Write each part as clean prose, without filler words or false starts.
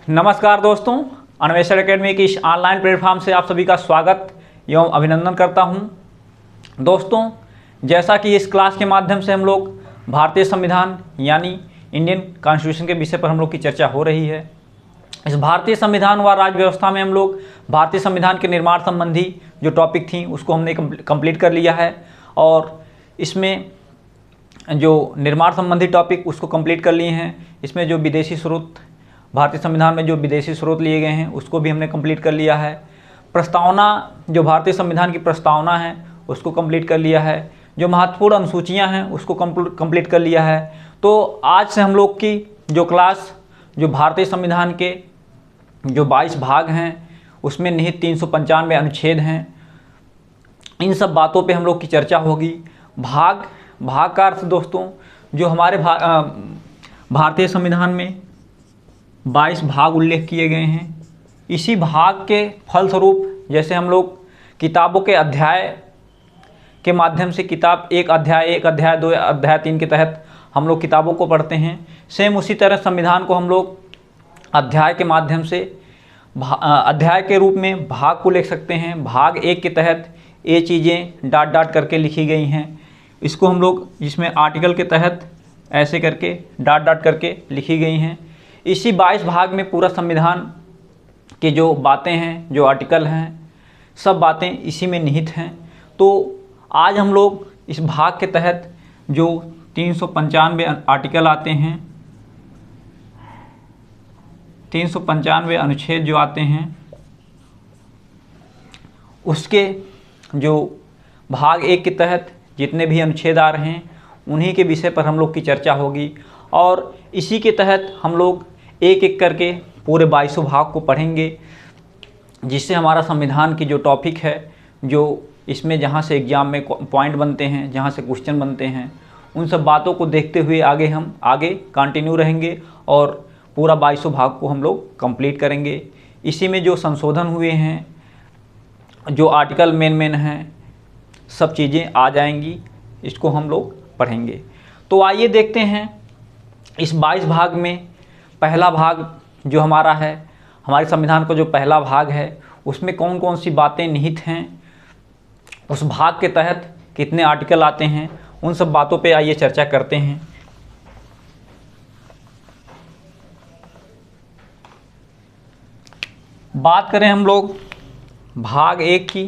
नमस्कार दोस्तों, अन्वेषण एकेडमी की इस ऑनलाइन प्लेटफॉर्म से आप सभी का स्वागत एवं अभिनंदन करता हूं। दोस्तों, जैसा कि इस क्लास के माध्यम से हम लोग भारतीय संविधान यानी इंडियन कॉन्स्टिट्यूशन के विषय पर हम लोग की चर्चा हो रही है। इस भारतीय संविधान व राज्य व्यवस्था में हम लोग भारतीय संविधान के निर्माण संबंधी जो टॉपिक थी उसको हमने कंप्लीट कर लिया है और इसमें जो निर्माण संबंधी टॉपिक उसको कंप्लीट कर लिए हैं। इसमें जो विदेशी स्रोत, भारतीय संविधान में जो विदेशी स्रोत लिए गए हैं उसको भी हमने कंप्लीट कर लिया है। प्रस्तावना, जो भारतीय संविधान की प्रस्तावना है उसको कंप्लीट कर लिया है। जो महत्वपूर्ण अनुसूचियां हैं उसको कंप्लीट कर लिया है। तो आज से हम लोग की जो क्लास, जो भारतीय संविधान के जो 22 भाग हैं उसमें निहित 395 अनुच्छेद हैं, इन सब बातों पे हम लोग की चर्चा होगी। भाग का अर्थ दोस्तों, जो हमारे भारतीय संविधान में 22 भाग उल्लेख किए गए हैं, इसी भाग के फलस्वरूप जैसे हम लोग किताबों के अध्याय के माध्यम से किताब एक अध्याय 2 अध्याय 3 के तहत हम लोग किताबों को पढ़ते हैं, सेम उसी तरह संविधान को हम लोग अध्याय के माध्यम से अध्याय के रूप में भाग को लिख सकते हैं। भाग 1 के तहत ये चीज़ें डॉट डॉट करके लिखी गई हैं, इसको हम लोग जिसमें आर्टिकल के तहत ऐसे करके डॉट डॉट करके लिखी गई हैं। इसी 22 भाग में पूरा संविधान की जो बातें हैं, जो आर्टिकल हैं, सब बातें इसी में निहित हैं। तो आज हम लोग इस भाग के तहत जो 395 आर्टिकल आते हैं, 395 अनुच्छेद जो आते हैं, उसके जो भाग 1 के तहत जितने भी अनुच्छेद आ रहे हैं उन्हीं के विषय पर हम लोग की चर्चा होगी और इसी के तहत हम लोग एक एक करके पूरे 22 भाग को पढ़ेंगे, जिससे हमारा संविधान की जो टॉपिक है, जो इसमें जहाँ से एग्ज़ाम में पॉइंट बनते हैं, जहाँ से क्वेश्चन बनते हैं, उन सब बातों को देखते हुए हम आगे कंटिन्यू रहेंगे और पूरा 22 भाग को हम लोग कंप्लीट करेंगे। इसी में जो संशोधन हुए हैं, जो आर्टिकल मेन हैं, सब चीज़ें आ जाएंगी, इसको हम लोग पढ़ेंगे। तो आइए देखते हैं इस 22 भाग में पहला भाग जो हमारा है, हमारे संविधान का जो पहला भाग है उसमें कौन कौन सी बातें निहित हैं, उस भाग के तहत कितने आर्टिकल आते हैं, उन सब बातों पे आइए चर्चा करते हैं। बात करें हम लोग भाग 1 की,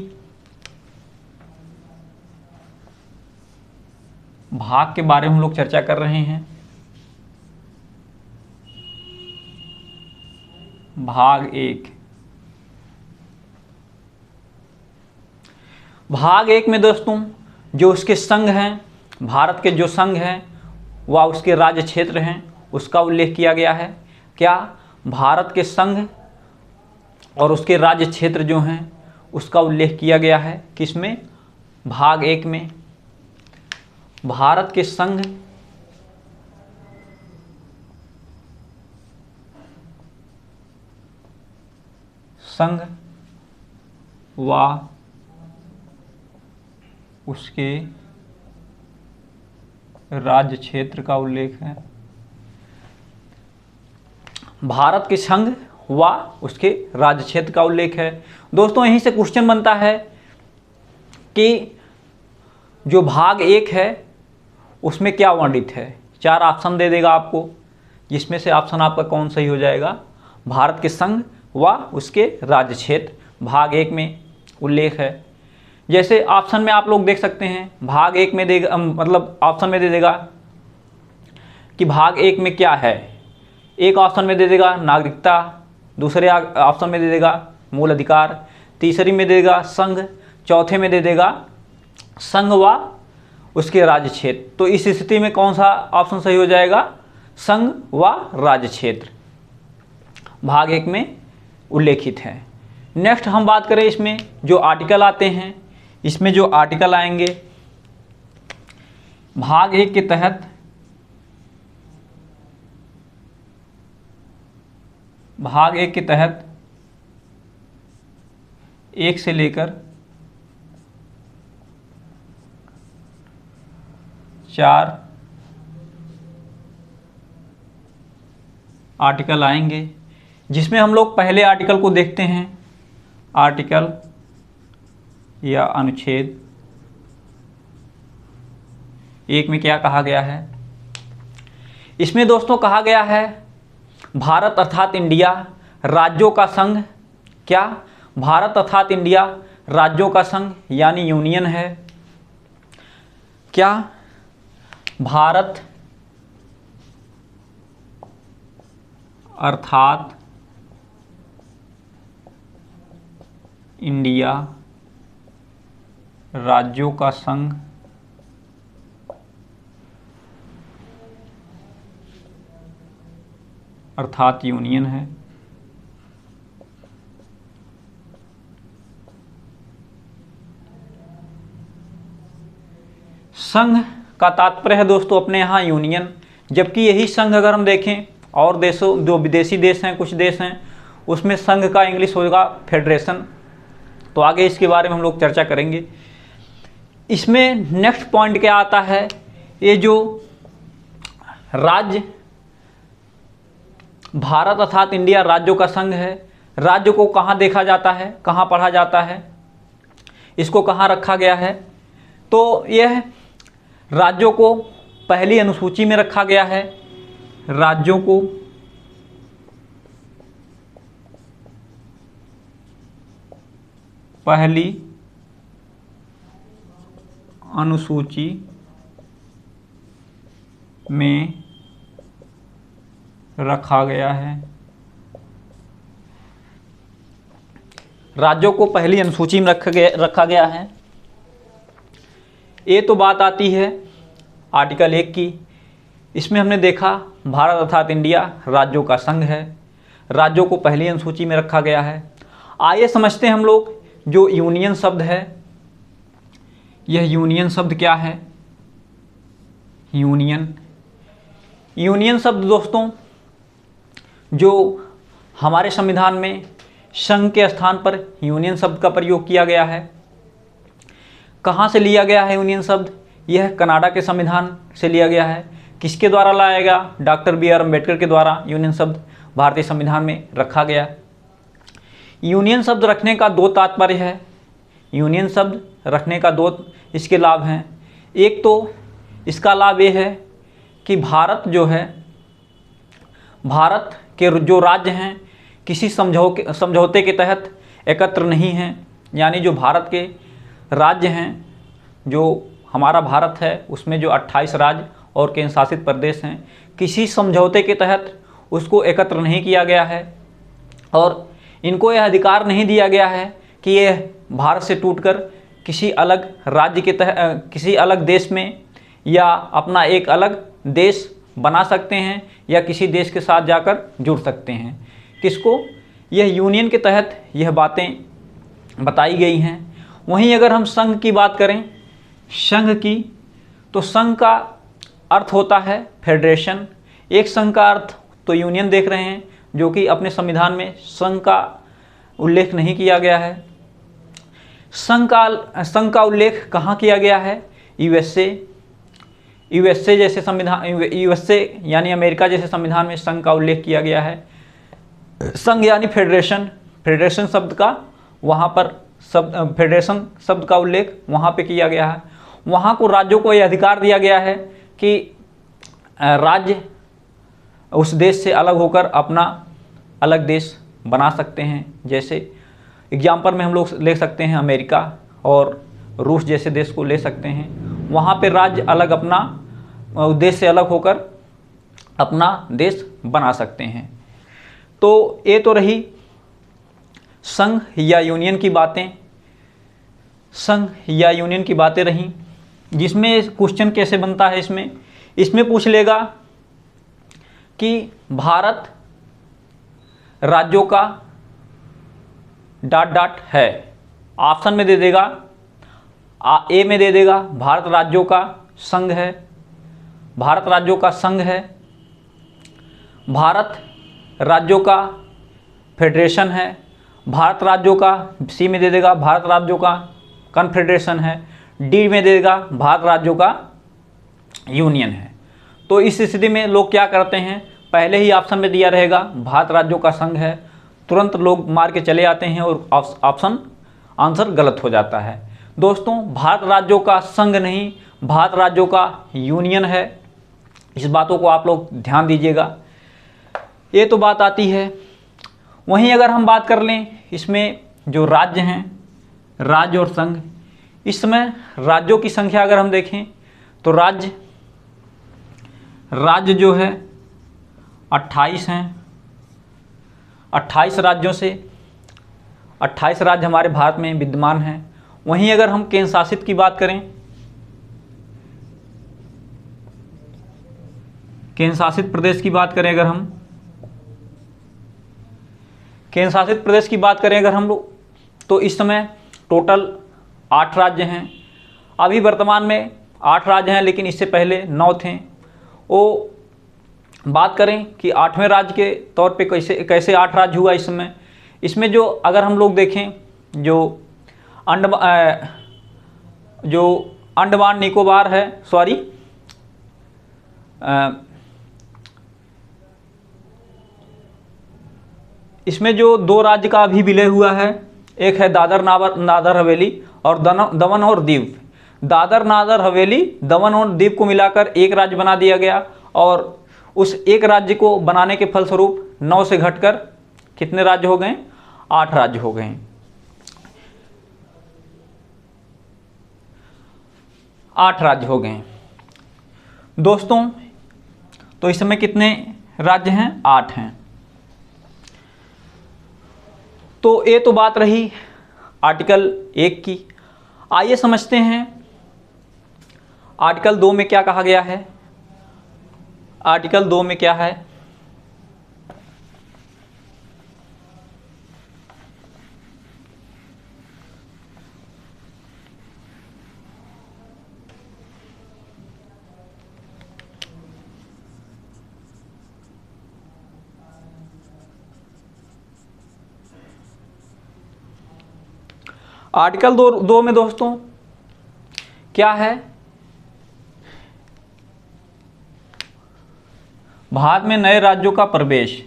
भाग के बारे में हम लोग चर्चा कर रहे हैं। भाग 1, भाग 1 में दोस्तों जो उसके संघ हैं, भारत के जो संघ हैं व उसके राज्य क्षेत्र हैं उसका उल्लेख किया गया है। क्या भारत के संघ और उसके राज्य क्षेत्र जो हैं उसका उल्लेख किया गया है किसमें? भाग 1 में। भारत के संघ व उसके राज्य क्षेत्र का उल्लेख है। भारत के संघ व उसके राज्य क्षेत्र का उल्लेख है। दोस्तों, यहीं से क्वेश्चन बनता है कि जो भाग 1 है उसमें क्या वर्णित है। 4 ऑप्शन दे देगा आपको, जिसमें से ऑप्शन आपका कौन सही हो जाएगा? भारत के संघ व उसके राज्य क्षेत्र भाग 1 में उल्लेख है। जैसे ऑप्शन में आप लोग देख सकते हैं, भाग 1 में देगा, मतलब ऑप्शन में दे देगा कि भाग 1 में क्या है। एक ऑप्शन में दे देगा नागरिकता, दूसरे ऑप्शन में दे देगा मूल अधिकार, तीसरी में दे देगा संघ, चौथे में दे देगा संघ व उसके राज्य क्षेत्र। तो इस स्थिति में कौन सा ऑप्शन सही हो जाएगा? संघ व राज्य क्षेत्र भाग 1 में उल्लेखित है। नेक्स्ट हम बात करें इसमें जो आर्टिकल आते हैं, इसमें जो आर्टिकल आएंगे भाग 1 के तहत, भाग 1 के तहत 1 से लेकर 4 आर्टिकल आएंगे। जिसमें हम लोग पहले आर्टिकल को देखते हैं, आर्टिकल या अनुच्छेद 1 में क्या कहा गया है। इसमें दोस्तों कहा गया है भारत अर्थात इंडिया राज्यों का संघ, क्या भारत अर्थात इंडिया राज्यों का संघ यानी यूनियन है, क्या भारत अर्थात इंडिया राज्यों का संघ अर्थात यूनियन है। संघ का तात्पर्य है दोस्तों अपने यहाँ यूनियन, जबकि यही संघ अगर हम देखें और देशों, जो विदेशी देश हैं, कुछ देश हैं, उसमें संघ का इंग्लिश होगा फेडरेशन। तो आगे इसके बारे में हम लोग चर्चा करेंगे। इसमें नेक्स्ट पॉइंट क्या आता है, ये जो राज्य भारत अर्थात इंडिया राज्यों का संघ है, राज्य को कहाँ देखा जाता है, कहाँ पढ़ा जाता है, इसको कहाँ रखा गया है। तो यह राज्यों को पहली अनुसूची में रखा गया है, राज्यों को पहली अनुसूची में रखा गया है, राज्यों को पहली अनुसूची में रखा गया है। ये तो बात आती है आर्टिकल 1 की। इसमें हमने देखा भारत अर्थात इंडिया राज्यों का संघ है, राज्यों को पहली अनुसूची में रखा गया है। आइए समझते हैं हम लोग जो यूनियन शब्द है, यह यूनियन शब्द क्या है। यूनियन शब्द दोस्तों जो हमारे संविधान में संघ के स्थान पर यूनियन शब्द का प्रयोग किया गया है। कहाँ से लिया गया है यूनियन शब्द, यह कनाडा के संविधान से लिया गया है। किसके द्वारा लाया गया, डॉक्टर बी आर अम्बेडकर के द्वारा यूनियन शब्द भारतीय संविधान में रखा गया। यूनियन शब्द रखने का दो तात्पर्य है, यूनियन शब्द रखने का दो इसके लाभ हैं। एक तो इसका लाभ ये है कि भारत जो है, भारत के जो राज्य हैं किसी समझौते के तहत एकत्र नहीं हैं, यानी जो भारत के राज्य हैं, जो हमारा भारत है उसमें जो 28 राज्य और केंद्र शासित प्रदेश हैं, किसी समझौते के तहत उसको एकत्र नहीं किया गया है और इनको यह अधिकार नहीं दिया गया है कि यह भारत से टूटकर किसी अलग राज्य के तहत किसी अलग देश में या अपना एक अलग देश बना सकते हैं या किसी देश के साथ जाकर जुड़ सकते हैं। किसको, यह यूनियन के तहत यह बातें बताई गई हैं। वहीं अगर हम संघ की बात करें, संघ की, तो संघ का अर्थ होता है फेडरेशन। एक संघ का अर्थ तो यूनियन देख रहे हैं, जो कि अपने संविधान में संघ का उल्लेख नहीं किया गया है। संघ का उल्लेख कहाँ किया गया है, यूएसए जैसे संविधान, यूएसए यानी अमेरिका जैसे संविधान में संघ का उल्लेख किया गया है। संघ यानी फेडरेशन शब्द का वहाँ पर फेडरेशन शब्द का उल्लेख वहाँ पे किया गया है। वहाँ को राज्यों को यह अधिकार दिया गया है कि राज्य उस देश से अलग होकर अपना अलग देश बना सकते हैं। जैसे एग्जाम्पल में हम लोग ले सकते हैं अमेरिका और रूस जैसे देश को ले सकते हैं। वहाँ पे राज्य अलग अपना देश से अलग होकर अपना देश बना सकते हैं। तो ये तो रही संघ या यूनियन की बातें, संघ या यूनियन की बातें रहीं। जिसमें क्वेश्चन कैसे बनता है, इसमें पूछ लेगा कि भारत राज्यों का ... है। ऑप्शन में दे देगा, ए में दे देगा भारत राज्यों का संघ है, भारत राज्यों का संघ है, भारत राज्यों का फेडरेशन है, भारत राज्यों का, सी में दे देगा भारत राज्यों का कन्फेडरेशन है, डी में दे देगा भारत राज्यों का यूनियन है। तो इस स्थिति में लोग क्या करते हैं, पहले ही ऑप्शन में दिया रहेगा भारत राज्यों का संघ है, तुरंत लोग मार के चले आते हैं और ऑप्शन आंसर गलत हो जाता है। दोस्तों, भारत राज्यों का संघ नहीं, भारत राज्यों का यूनियन है। इस बातों को आप लोग ध्यान दीजिएगा। ये तो बात आती है। वहीं अगर हम बात कर लें इसमें जो राज्य हैं, राज्य और संघ, इसमें राज्यों की संख्या अगर हम देखें तो राज्य जो है 28 हैं। 28 राज्यों से 28 राज्य हमारे भारत में विद्यमान हैं। वहीं अगर हम केंद्र शासित की बात करें, केंद्र शासित प्रदेश की बात करें अगर हम केंद्र शासित प्रदेश की बात करें अगर हम लोग, तो इस समय टोटल 8 राज्य हैं। अभी वर्तमान में 8 राज्य हैं, लेकिन इससे पहले 9 थे। वो बात करें कि 8वें राज्य के तौर पे कैसे 8 राज्य हुआ इस समय। इसमें जो अगर हम लोग देखें जो अंडमान निकोबार है, इसमें जो 2 राज्य का अभी विलय हुआ है, एक है दादर नागर हवेली और दमन और दीव। दादर नागर हवेली, दमन और दीव को मिलाकर एक राज्य बना दिया गया और उस एक राज्य को बनाने के फलस्वरूप 9 से घटकर कितने राज्य हो गए? 8 राज्य हो गए। 8 राज्य हो गए दोस्तों। तो इस समय कितने राज्य हैं? 8 हैं। तो ये तो बात रही आर्टिकल 1 की। आइए समझते हैं आर्टिकल 2 में क्या कहा गया है। आर्टिकल 2 में क्या है? आर्टिकल 2 में दोस्तों क्या है? भारत में नए राज्यों का प्रवेश।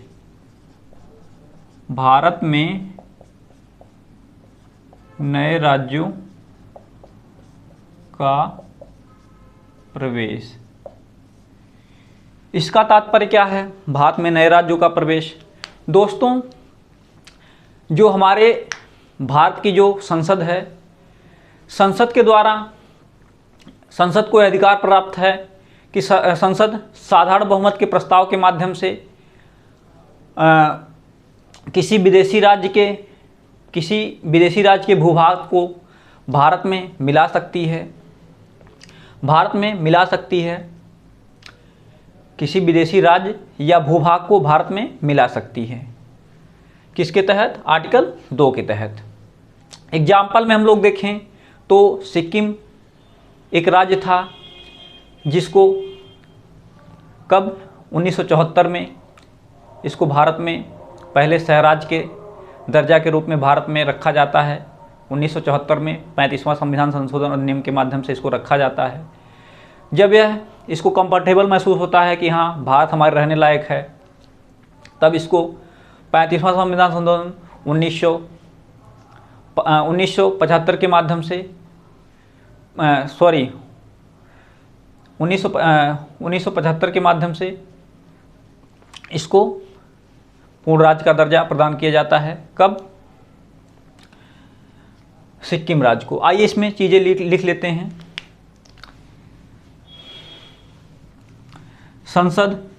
भारत में नए राज्यों का प्रवेश। इसका तात्पर्य क्या है? भारत में नए राज्यों का प्रवेश। दोस्तों, जो हमारे भारत की जो संसद है, संसद के द्वारा संसद को अधिकार प्राप्त है कि संसद साधारण बहुमत के प्रस्ताव के माध्यम से किसी विदेशी राज्य के भूभाग को भारत में मिला सकती है। किसी विदेशी राज्य या भूभाग को भारत में मिला सकती है। किसके तहत? आर्टिकल 2 के तहत। एग्जाम्पल में हम लोग देखें तो सिक्किम एक राज्य था जिसको कब 1974 में इसको भारत में पहले सहराज्य के दर्जा के रूप में भारत में रखा जाता है। 1974 में 35वां संविधान संशोधन अधिनियम के माध्यम से इसको रखा जाता है। जब इसको कंफर्टेबल महसूस होता है कि हाँ भारत हमारे रहने लायक है, तब इसको 35वां संविधान संशोधन 1975 के माध्यम से 1975 के माध्यम से इसको पूर्ण राज्य का दर्जा प्रदान किया जाता है। कब? सिक्किम राज्य को। आइए इसमें चीज़ें लिख लेते हैं। संसद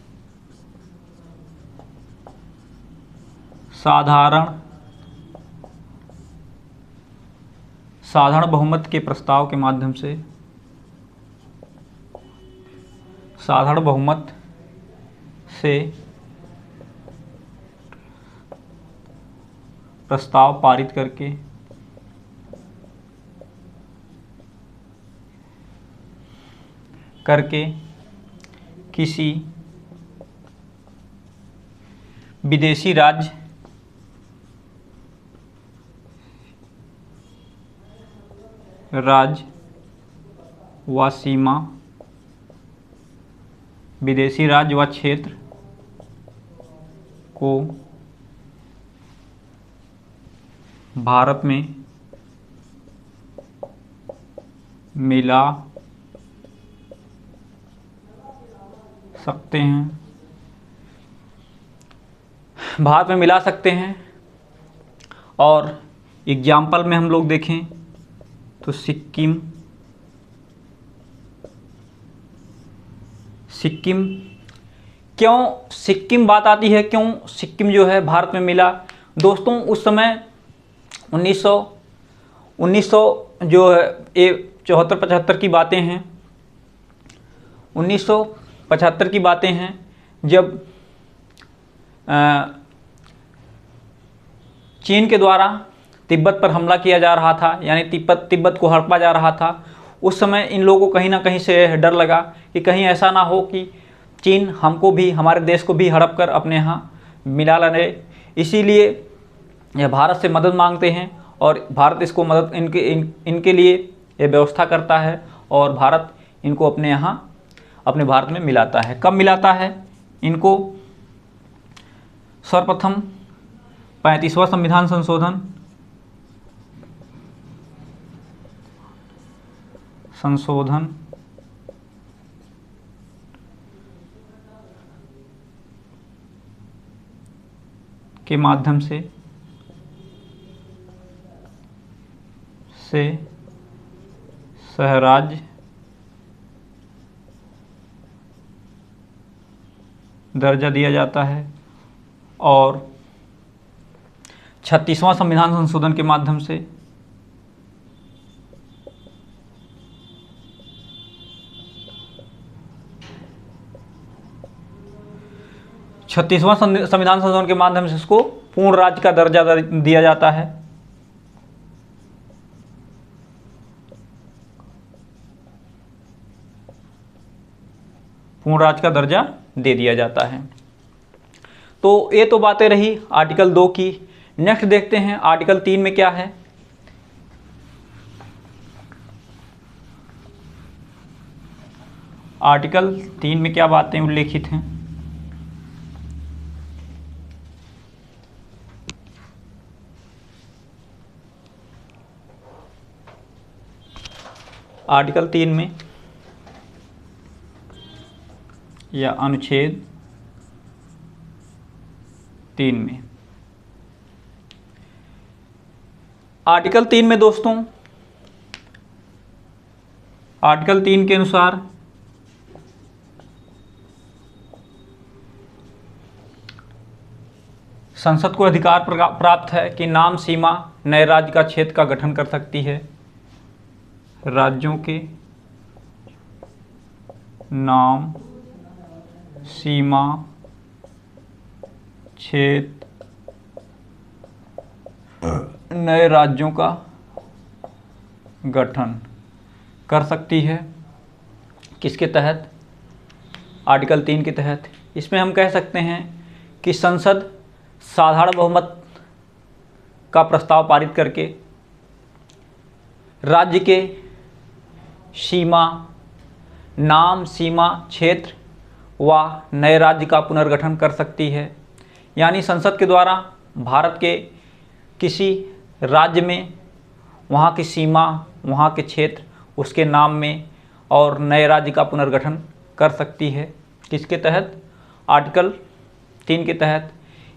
साधारण बहुमत के प्रस्ताव के माध्यम से साधारण बहुमत से प्रस्ताव पारित करके किसी विदेशी राज्य व सीमा, विदेशी राज्य व क्षेत्र को भारत में मिला सकते हैं, भारत में मिला सकते हैं। और एग्जाम्पल में हम लोग देखें तो सिक्किम क्यों सिक्किम बात आती है, क्यों सिक्किम जो है भारत में मिला। दोस्तों उस समय 1900 जो है ये 74-75 की बातें हैं, 1975 की बातें हैं, जब चीन के द्वारा तिब्बत पर हमला किया जा रहा था, यानी तिब्बत को हड़पा जा रहा था। उस समय इन लोगों को कहीं ना कहीं से डर लगा कि कहीं ऐसा ना हो कि चीन हमको भी, हमारे देश को भी हड़प कर अपने यहाँ मिला ले। इसीलिए यह भारत से मदद मांगते हैं और भारत इसको मदद इनके लिए ये व्यवस्था करता है और भारत इनको अपने यहाँ, अपने भारत में मिलाता है। कब मिलाता है इनको? सर्वप्रथम 35वां संविधान संशोधन के माध्यम से सहराज्य दर्जा दिया जाता है और 36वां संविधान संशोधन के माध्यम से 36वां संविधान संशोधन के माध्यम से इसको पूर्ण राज्य का दर्जा दिया जाता है। पूर्ण राज्य का दर्जा दे दिया जाता है। तो ये तो बातें रही आर्टिकल 2 की। नेक्स्ट देखते हैं आर्टिकल 3 में क्या है। आर्टिकल 3 में क्या बातें उल्लेखित हैं? आर्टिकल 3 में या अनुच्छेद 3 में, आर्टिकल 3 में दोस्तों, आर्टिकल 3 के अनुसार संसद को अधिकार प्राप्त है कि नाम सीमा नए राज्य का क्षेत्र का गठन कर सकती है। राज्यों के नाम, सीमा, क्षेत्र, नए राज्यों का गठन कर सकती है। किसके तहत? आर्टिकल 3 के तहत। इसमें हम कह सकते हैं कि संसद साधारण बहुमत का प्रस्ताव पारित करके राज्य के सीमा, नाम, सीमा, क्षेत्र व नए राज्य का पुनर्गठन कर सकती है। यानी संसद के द्वारा भारत के किसी राज्य में वहाँ की सीमा, वहाँ के क्षेत्र, उसके नाम में और नए राज्य का पुनर्गठन कर सकती है। किसके तहत? आर्टिकल 3 के तहत।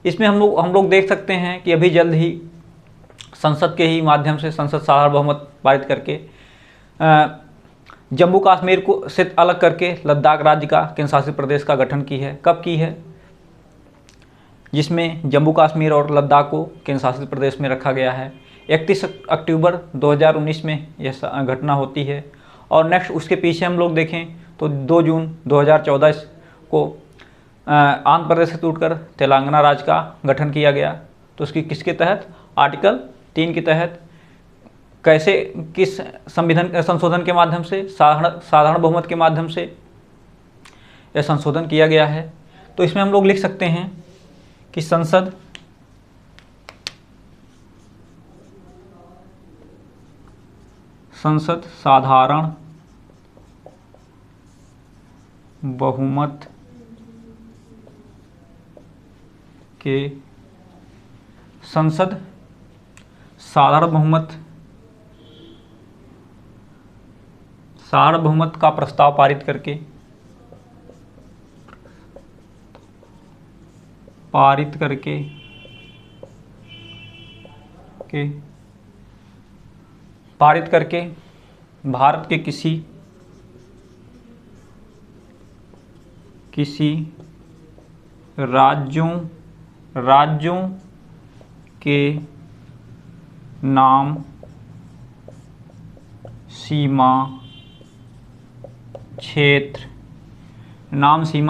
इसमें हम लोग देख सकते हैं कि अभी जल्द ही संसद के ही माध्यम से, संसद साधारण बहुमत पारित करके जम्मू कश्मीर को से अलग करके लद्दाख राज्य का केंद्र शासित प्रदेश का गठन की है। कब की है? जिसमें जम्मू कश्मीर और लद्दाख को केंद्र शासित प्रदेश में रखा गया है। 31 अक्टूबर 2019 में यह घटना होती है। और नेक्स्ट उसके पीछे हम लोग देखें तो 2 जून 2014 को आंध्र प्रदेश से टूटकर तेलंगाना राज्य का गठन किया गया। तो उसकी किसके तहत? आर्टिकल 3 के तहत। कैसे? किस संविधान संशोधन के माध्यम से? साधारण बहुमत के माध्यम से यह संशोधन किया गया है। तो इसमें हम लोग लिख सकते हैं कि संसद साधारण बहुमत के संसद सार्वभौमत का प्रस्ताव पारित करके भारत के किसी राज्यों के नाम सीमा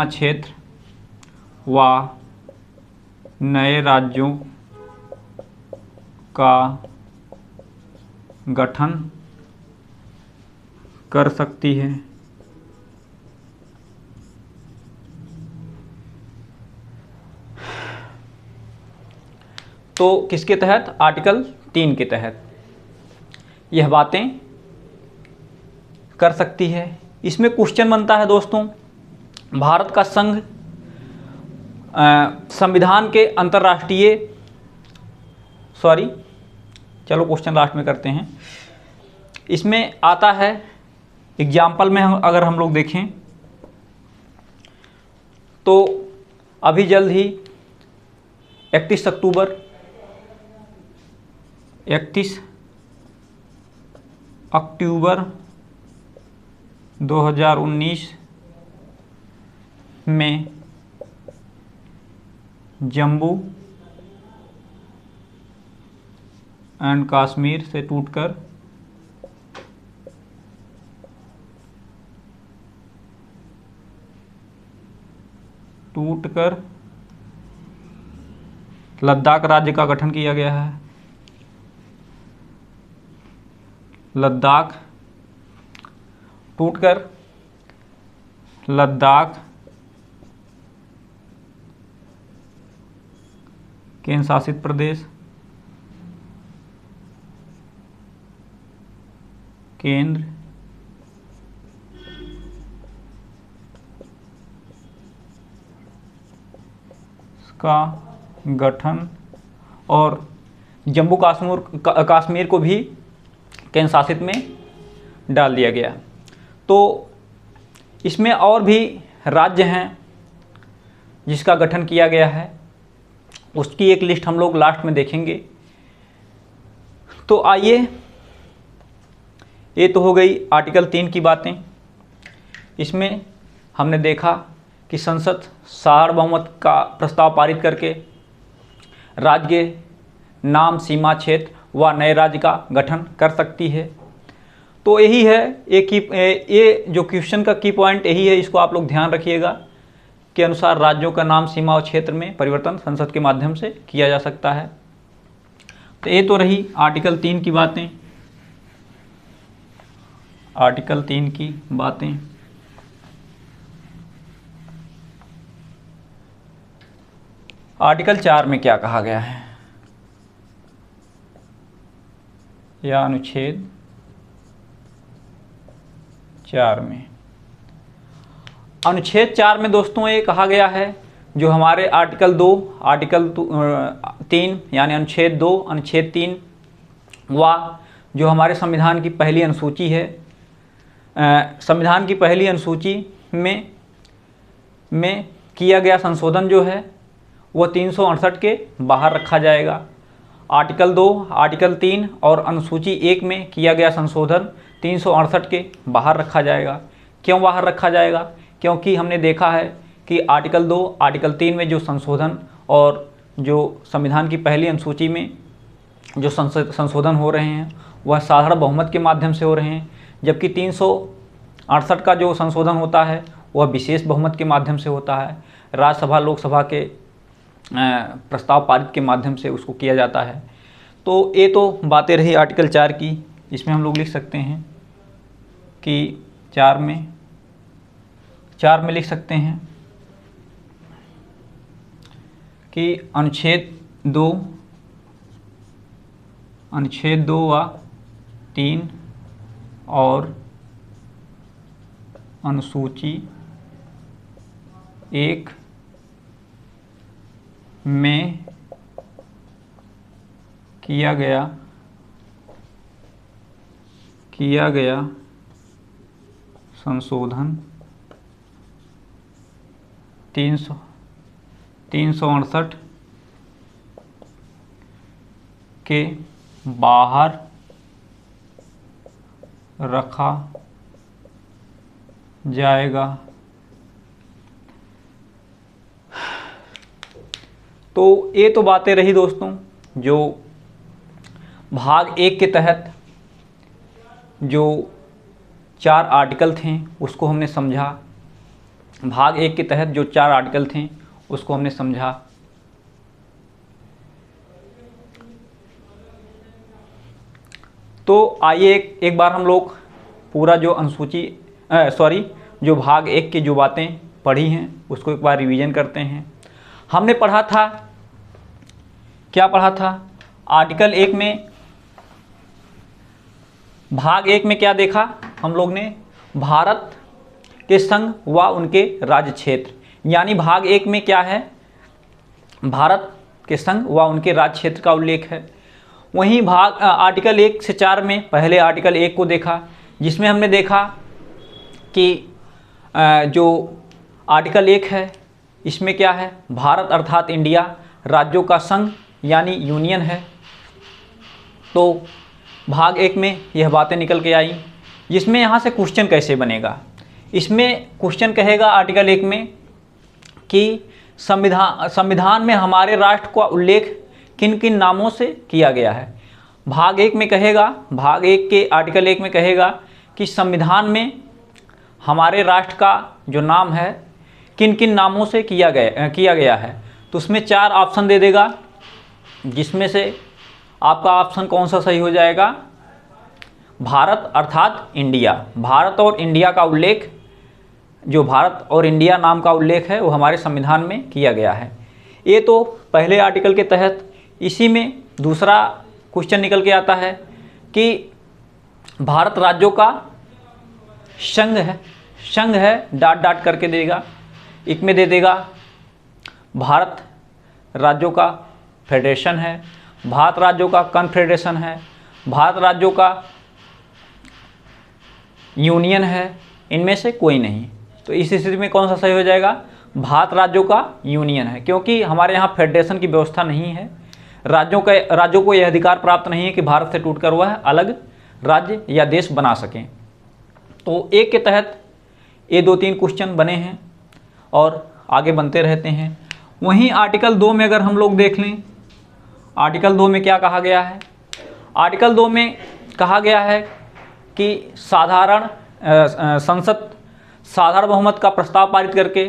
क्षेत्र व नए राज्यों का गठन कर सकती है। तो किसके तहत? आर्टिकल 3 के तहत यह बातें कर सकती है। इसमें क्वेश्चन बनता है दोस्तों, भारत का संघ संविधान के अंतर्राष्ट्रीय चलो क्वेश्चन लास्ट में करते हैं। इसमें आता है एग्जाम्पल में अगर हम लोग देखें तो अभी जल्द ही 31 अक्टूबर 2019 में जम्मू एंड कश्मीर से टूटकर लद्दाख राज्य का गठन किया गया है। लद्दाख टूटकर लद्दाख केंद्र शासित प्रदेश का गठन और जम्मू कश्मीर को भी केंद्र शासित में डाल दिया गया। तो इसमें और भी राज्य हैं जिसका गठन किया गया है, उसकी एक लिस्ट हम लोग लास्ट में देखेंगे। तो आइए, ये तो हो गई आर्टिकल 3 की बातें। इसमें हमने देखा कि संसद सार्वभौमत्व का प्रस्ताव पारित करके राज्य नाम सीमा क्षेत्र व नए राज्य का गठन कर सकती है। तो यही है ये जो क्वेश्चन का की पॉइंट यही है, इसको आप लोग ध्यान रखिएगा के अनुसार राज्यों का नाम सीमा और क्षेत्र में परिवर्तन संसद के माध्यम से किया जा सकता है। तो ये तो रही आर्टिकल 3 की बातें। आर्टिकल 4 में क्या कहा गया है, या अनुच्छेद 4 में। अनुच्छेद 4 में दोस्तों ये कहा गया है, जो हमारे आर्टिकल 3 यानी अनुच्छेद 2, अनुच्छेद 3 व जो हमारे संविधान की पहली अनुसूची है, संविधान की पहली अनुसूची में किया गया संशोधन जो है वो 368 के बाहर रखा जाएगा। आर्टिकल 2, आर्टिकल 3 और अनुसूची 1 में किया गया संशोधन 368 के बाहर रखा जाएगा। क्यों बाहर रखा जाएगा? क्योंकि हमने देखा है कि आर्टिकल 2, आर्टिकल 3 में जो संशोधन और जो संविधान की पहली अनुसूची में जो संशोधन हो रहे हैं वह साधारण बहुमत के माध्यम से हो रहे हैं, जबकि 368 का जो संशोधन होता है वह विशेष बहुमत के माध्यम से होता है। राज्यसभा लोकसभा के प्रस्ताव पारित के माध्यम से उसको किया जाता है। तो ये तो बातें रही आर्टिकल 4 की। इसमें हम लोग लिख सकते हैं कि 4 में लिख सकते हैं कि अनुच्छेद 2 व 3 और अनुसूची 1 में किया गया संशोधन 368 के बाहर रखा जाएगा। तो ये तो बातें रही दोस्तों जो भाग 1 के तहत जो 4 आर्टिकल थे उसको हमने समझा। भाग 1 के तहत जो 4 आर्टिकल थे उसको हमने समझा। तो आइए एक बार हम लोग पूरा जो जो भाग 1 की जो बातें पढ़ी हैं उसको एक बार रिवीजन करते हैं। हमने पढ़ा था, क्या पढ़ा था? आर्टिकल 1 में, भाग 1 में क्या देखा हम लोग ने? भारत के संघ व उनके राज्य क्षेत्र, यानी भाग 1 में क्या है? भारत के संघ व उनके राज्य क्षेत्र का उल्लेख है। वहीं भाग आर्टिकल 1 से 4 में पहले आर्टिकल 1 को देखा, जिसमें हमने देखा कि जो आर्टिकल 1 है इसमें क्या है? भारत अर्थात इंडिया राज्यों का संघ यानी यूनियन है। तो भाग 1 में यह बातें निकल के आई, जिसमें यहाँ से क्वेश्चन कैसे बनेगा। इसमें क्वेश्चन कहेगा आर्टिकल 1 में कि संविधान में हमारे राष्ट्र का उल्लेख किन किन नामों से किया गया है। भाग 1 में कहेगा, भाग 1 के आर्टिकल 1 में कहेगा कि संविधान में हमारे राष्ट्र का जो नाम है किन किन नामों से किया गया है। तो उसमें 4 ऑप्शन दे देगा, जिसमें से आपका ऑप्शन कौन सा सही हो जाएगा? भारत अर्थात इंडिया। भारत और इंडिया का उल्लेख, जो भारत और इंडिया नाम का उल्लेख है वो हमारे संविधान में किया गया है। ये तो पहले आर्टिकल के तहत। इसी में दूसरा क्वेश्चन निकल के आता है कि भारत राज्यों का संघ है डॉट डॉट करके देगा। एक में दे देगा भारत राज्यों का फेडरेशन है, भारत राज्यों का कॉन्फेडरेशन है, भारत राज्यों का यूनियन है, इनमें से कोई नहीं। तो इस स्थिति में कौन सा सही हो जाएगा? भारत राज्यों का यूनियन है, क्योंकि हमारे यहाँ फेडरेशन की व्यवस्था नहीं है। राज्यों को यह अधिकार प्राप्त नहीं है कि भारत से टूटकर वह अलग राज्य या देश बना सकें। तो 1 के तहत ये 2-3 क्वेश्चन बने हैं और आगे बनते रहते हैं। वहीं आर्टिकल 2 में अगर हम लोग देख लें, आर्टिकल 2 में क्या कहा गया है? आर्टिकल 2 में कहा गया है कि संसद साधारण बहुमत का प्रस्ताव पारित करके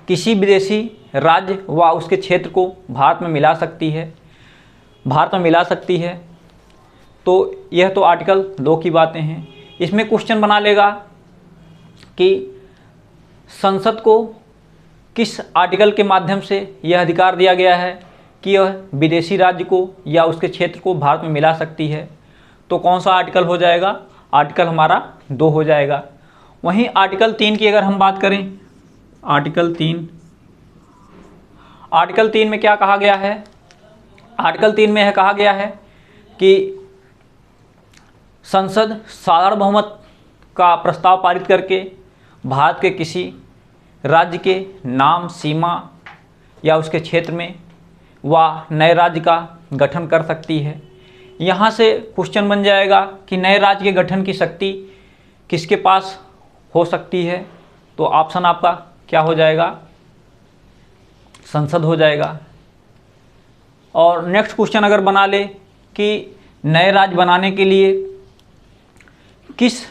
किसी विदेशी राज्य व उसके क्षेत्र को भारत में मिला सकती है। तो यह तो आर्टिकल 2 की बातें हैं। इसमें क्वेश्चन बना लेगा कि संसद को किस आर्टिकल के माध्यम से यह अधिकार दिया गया है कि यह विदेशी राज्य को या उसके क्षेत्र को भारत में मिला सकती है। तो कौन सा आर्टिकल हो जाएगा? आर्टिकल हमारा 2 हो जाएगा। वहीं आर्टिकल 3 की अगर हम बात करें, आर्टिकल 3 में क्या कहा गया है? आर्टिकल 3 में यह कहा गया है कि संसद साधारण बहुमत का प्रस्ताव पारित करके भारत के किसी राज्य के नाम, सीमा या उसके क्षेत्र में व नए राज्य का गठन कर सकती है। यहाँ से क्वेश्चन बन जाएगा कि नए राज्य के गठन की शक्ति किसके पास हो सकती है? तो ऑप्शन आपका क्या हो जाएगा? संसद हो जाएगा। और नेक्स्ट क्वेश्चन अगर बना ले कि नए राज्य बनाने के लिए किस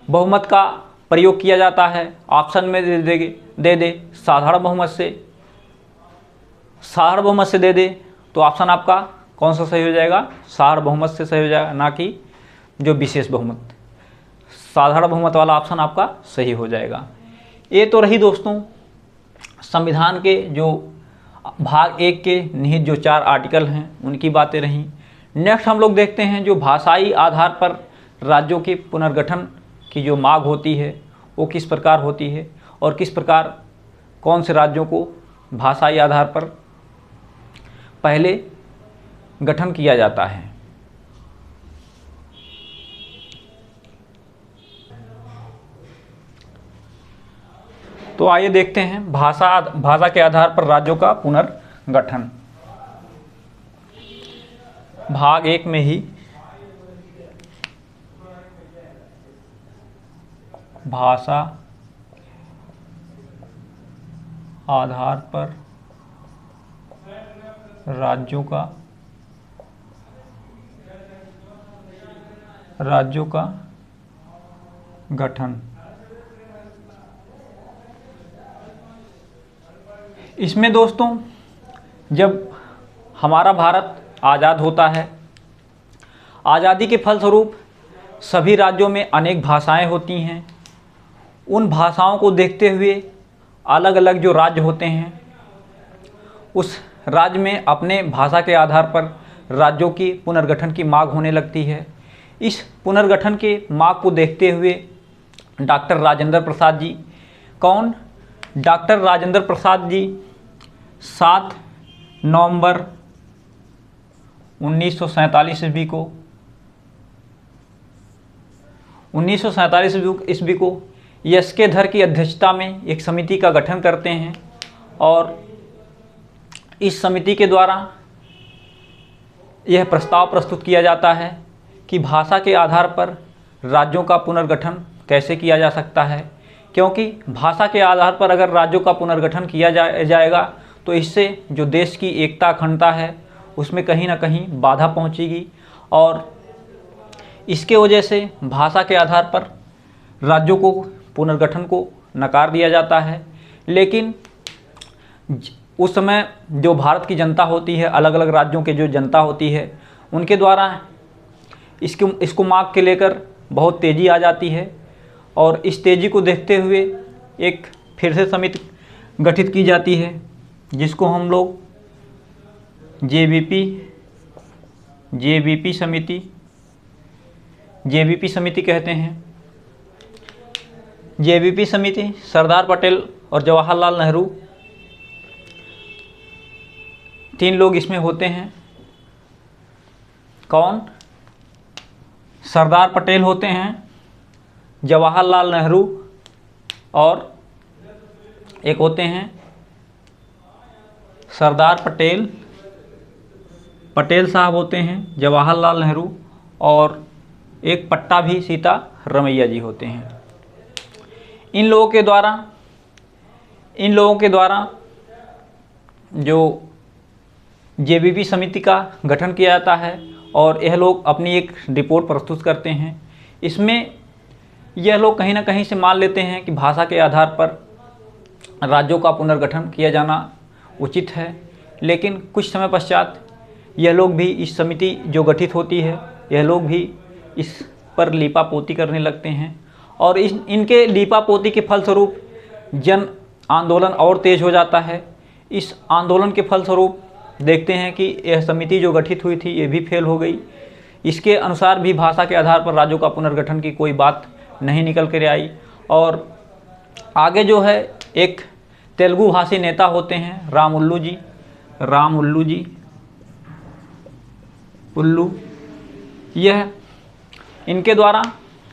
बहुमत का प्रयोग किया जाता है? ऑप्शन में दे दे साधारण बहुमत से दे दे। तो ऑप्शन आपका कौन सा सही हो जाएगा? साधारण बहुमत से सही हो जाएगा, ना कि जो विशेष बहुमत। साधारण बहुमत वाला ऑप्शन आपका सही हो जाएगा। ये तो रही दोस्तों संविधान के जो भाग 1 के निहित जो 4 आर्टिकल हैं उनकी बातें रहीं। नेक्स्ट हम लोग देखते हैं जो भाषाई आधार पर राज्यों के पुनर्गठन की जो मांग होती है वो किस प्रकार होती है और किस प्रकार कौन से राज्यों को भाषाई आधार पर पहले गठन किया जाता है। तो आइए देखते हैं भाषा के आधार पर राज्यों का पुनर्गठन। भाग 1 में ही भाषा आधार पर राज्यों का गठन। इसमें दोस्तों जब हमारा भारत आज़ाद होता है, आज़ादी के फलस्वरूप सभी राज्यों में अनेक भाषाएं होती हैं। उन भाषाओं को देखते हुए अलग अलग जो राज्य होते हैं उस राज्य में अपने भाषा के आधार पर राज्यों की पुनर्गठन की मांग होने लगती है। इस पुनर्गठन के मांग को देखते हुए डॉक्टर राजेंद्र प्रसाद जी, कौन? डॉक्टर राजेंद्र प्रसाद जी 7 नवंबर 1947 ईस्वी को एस.के. धर की अध्यक्षता में एक समिति का गठन करते हैं और इस समिति के द्वारा यह प्रस्ताव प्रस्तुत किया जाता है कि भाषा के आधार पर राज्यों का पुनर्गठन कैसे किया जा सकता है, क्योंकि भाषा के आधार पर अगर राज्यों का पुनर्गठन किया जाएगा तो इससे जो देश की एकता अखंडता है उसमें कहीं ना कहीं बाधा पहुंचेगी और इसके वजह से भाषा के आधार पर राज्यों को पुनर्गठन को नकार दिया जाता है। लेकिन उस समय जो भारत की जनता होती है, अलग अलग राज्यों के जो जनता होती है, उनके द्वारा इसको मांग के लेकर बहुत तेज़ी आ जाती है और इस तेज़ी को देखते हुए एक फिर से समिति गठित की जाती है जिसको हम लोग जेबीपी समिति कहते हैं। जेबीपी समिति सरदार पटेल और जवाहरलाल नेहरू 3 लोग इसमें होते हैं। कौन? सरदार पटेल होते हैं, जवाहरलाल नेहरू और एक होते हैं सरदार पटेल साहब होते हैं, जवाहरलाल नेहरू और एक पट्टा भी सीतारमैया जी होते हैं। इन लोगों के द्वारा जो जेबीपी समिति का गठन किया जाता है और यह लोग अपनी एक रिपोर्ट प्रस्तुत करते हैं। इसमें यह लोग कहीं ना कहीं से मान लेते हैं कि भाषा के आधार पर राज्यों का पुनर्गठन किया जाना उचित है, लेकिन कुछ समय पश्चात यह लोग भी, इस समिति जो गठित होती है, यह लोग भी इस पर लीपापोती करने लगते हैं और इनके लीपापोती के फलस्वरूप जन आंदोलन और तेज हो जाता है। इस आंदोलन के फलस्वरूप देखते हैं कि यह समिति जो गठित हुई थी ये भी फेल हो गई। इसके अनुसार भी भाषा के आधार पर राज्यों का पुनर्गठन की कोई बात नहीं निकल कर आई और आगे जो है एक तेलुगु भाषी नेता होते हैं रामुल्लू जी, यह इनके द्वारा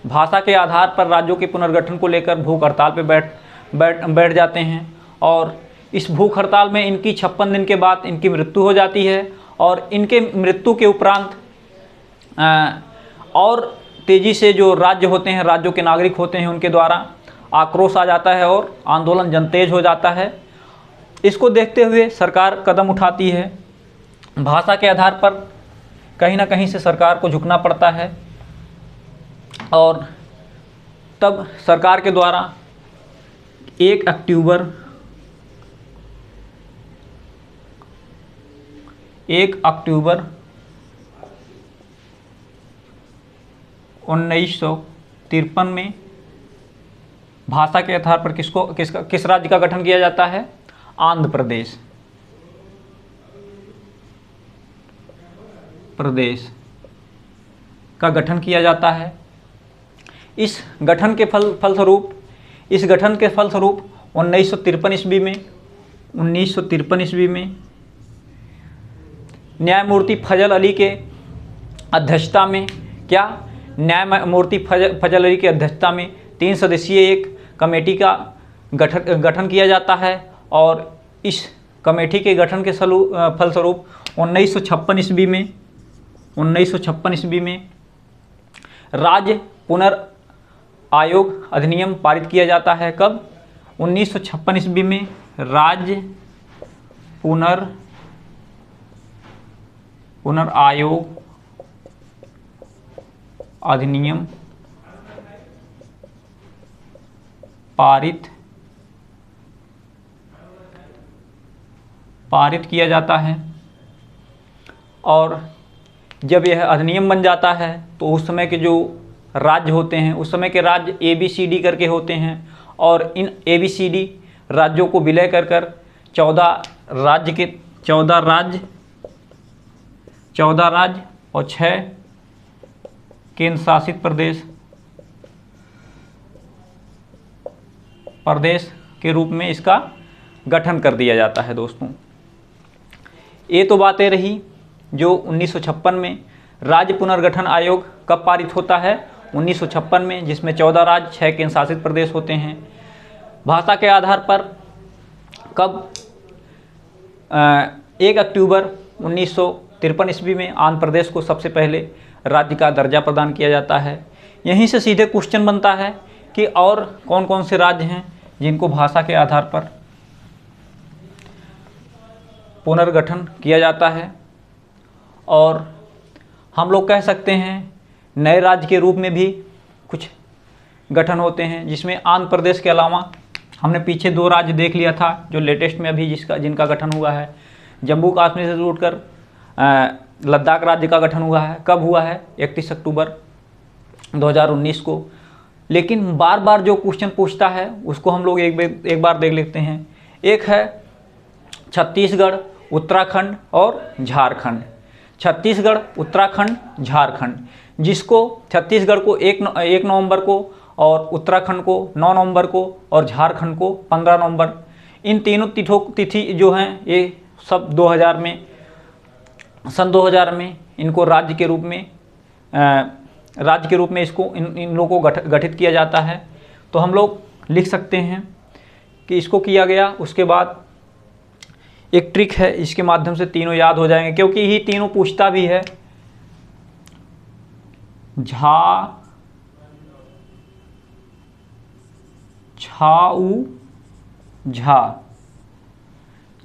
भाषा के आधार पर राज्यों के पुनर्गठन को लेकर भूख हड़ताल पे बैठ जाते हैं और इस भूख हड़ताल में इनकी 56 दिन के बाद इनकी मृत्यु हो जाती है और इनके मृत्यु के उपरांत और तेज़ी से जो राज्य होते हैं, राज्यों के नागरिक होते हैं, उनके द्वारा आक्रोश आ जाता है और आंदोलन जनतेज हो जाता है। इसको देखते हुए सरकार कदम उठाती है। भाषा के आधार पर कहीं ना कहीं से सरकार को झुकना पड़ता है और तब सरकार के द्वारा 1 अक्टूबर 1953 में भाषा के आधार पर किस राज्य का गठन किया जाता है? आंध्र प्रदेश का गठन किया जाता है। इस गठन के फलस्वरूप 1953 ईस्वी में 1953 ईस्वी में न्यायमूर्ति फजल अली के अध्यक्षता में, क्या न्यायमूर्ति फजल अली की अध्यक्षता में 3 सदस्यीय एक कमेटी का गठन किया जाता है और इस कमेटी के गठन के फलस्वरूप 1956 ईस्वी में राज्य पुनर्आयोग अधिनियम पारित किया जाता है। कब? 1956 ईस्वी में राज्य पुनर्आयोग अधिनियम पारित किया जाता है। और जब यह अधिनियम बन जाता है तो उस समय के जो राज्य होते हैं, उस समय के राज्य ABCD करके होते हैं और इन ABCD राज्यों को विलय कर 14 राज्य और 6 केंद्र शासित प्रदेश के रूप में इसका गठन कर दिया जाता है। दोस्तों, ये तो बातें रही जो 1956 में राज्य पुनर्गठन आयोग कब पारित होता है, 1956 में, जिसमें 14 राज्य 6 केंद्र शासित प्रदेश होते हैं। भाषा के आधार पर कब? 1 अक्टूबर 1953 ईस्वी में आंध्र प्रदेश को सबसे पहले राज्य का दर्जा प्रदान किया जाता है। यहीं से सीधे क्वेश्चन बनता है कि और कौन कौन से राज्य हैं जिनको भाषा के आधार पर पुनर्गठन किया जाता है। और हम लोग कह सकते हैं नए राज्य के रूप में भी कुछ गठन होते हैं, जिसमें आंध्र प्रदेश के अलावा हमने पीछे 2 राज्य देख लिया था जो लेटेस्ट में अभी जिनका गठन हुआ है। जम्मू कश्मीर से जोड़कर लद्दाख राज्य का गठन हुआ है। कब हुआ है? 31 अक्टूबर 2019 को। लेकिन बार बार जो क्वेश्चन पूछता है उसको हम लोग एक बार देख लेते हैं। एक है छत्तीसगढ़, उत्तराखंड और झारखंड। छत्तीसगढ़, उत्तराखंड, झारखंड, जिसको छत्तीसगढ़ को 1 नवंबर को और उत्तराखंड को 9 नवंबर को और झारखंड को 15 नवंबर, इन तीनों तिथि जो हैं ये सब 2000 में, सन 2000 में इनको राज्य के रूप में इसको इन लोगों को गठित किया जाता है। तो हम लोग लिख सकते हैं कि इसको किया गया। उसके बाद एक ट्रिक है, इसके माध्यम से तीनों याद हो जाएंगे क्योंकि ये तीनों पूछता भी है।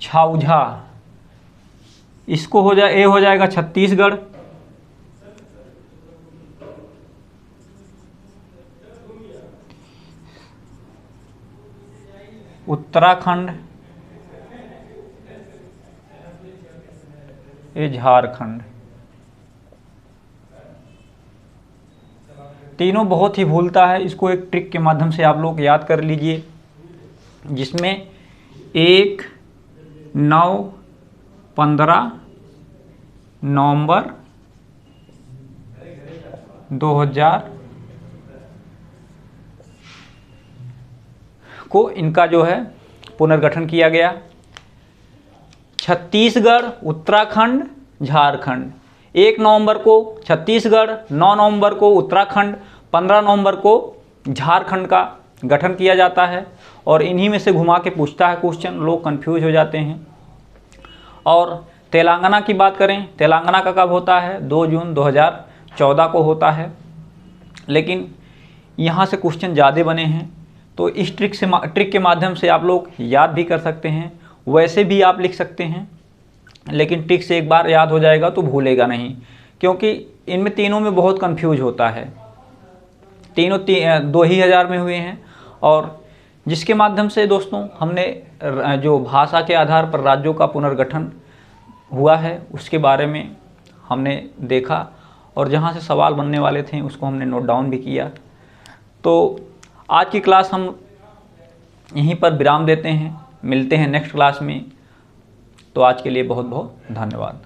छाऊझा, इसको हो जाएगा छत्तीसगढ़, उत्तराखंड, ये झारखंड। तीनों बहुत ही भूलता है, इसको एक ट्रिक के माध्यम से आप लोग याद कर लीजिए, जिसमें 1, 9, 15 नवंबर 2000 को इनका जो है पुनर्गठन किया गया। छत्तीसगढ़, उत्तराखंड, झारखंड, 1 नवंबर को छत्तीसगढ़, 9 नवंबर को उत्तराखंड, 15 नवंबर को झारखंड का गठन किया जाता है। और इन्हीं में से घुमा के पूछता है क्वेश्चन, लोग कंफ्यूज हो जाते हैं। और तेलंगाना की बात करें, तेलंगाना का कब होता है? 2 जून 2014 को होता है। लेकिन यहाँ से क्वेश्चन ज़्यादा बने हैं, तो इस ट्रिक के माध्यम से आप लोग याद भी कर सकते हैं, वैसे भी आप लिख सकते हैं। लेकिन ट्रिक से एक बार याद हो जाएगा तो भूलेगा नहीं, क्योंकि इनमें तीनों में बहुत कंफ्यूज होता है। तीनों 2000 में हुए हैं। और जिसके माध्यम से दोस्तों हमने जो भाषा के आधार पर राज्यों का पुनर्गठन हुआ है उसके बारे में हमने देखा, और जहाँ से सवाल बनने वाले थे उसको हमने नोट डाउन भी किया। तो आज की क्लास हम यहीं पर विराम देते हैं, मिलते हैं नेक्स्ट क्लास में। तो आज के लिए बहुत बहुत धन्यवाद।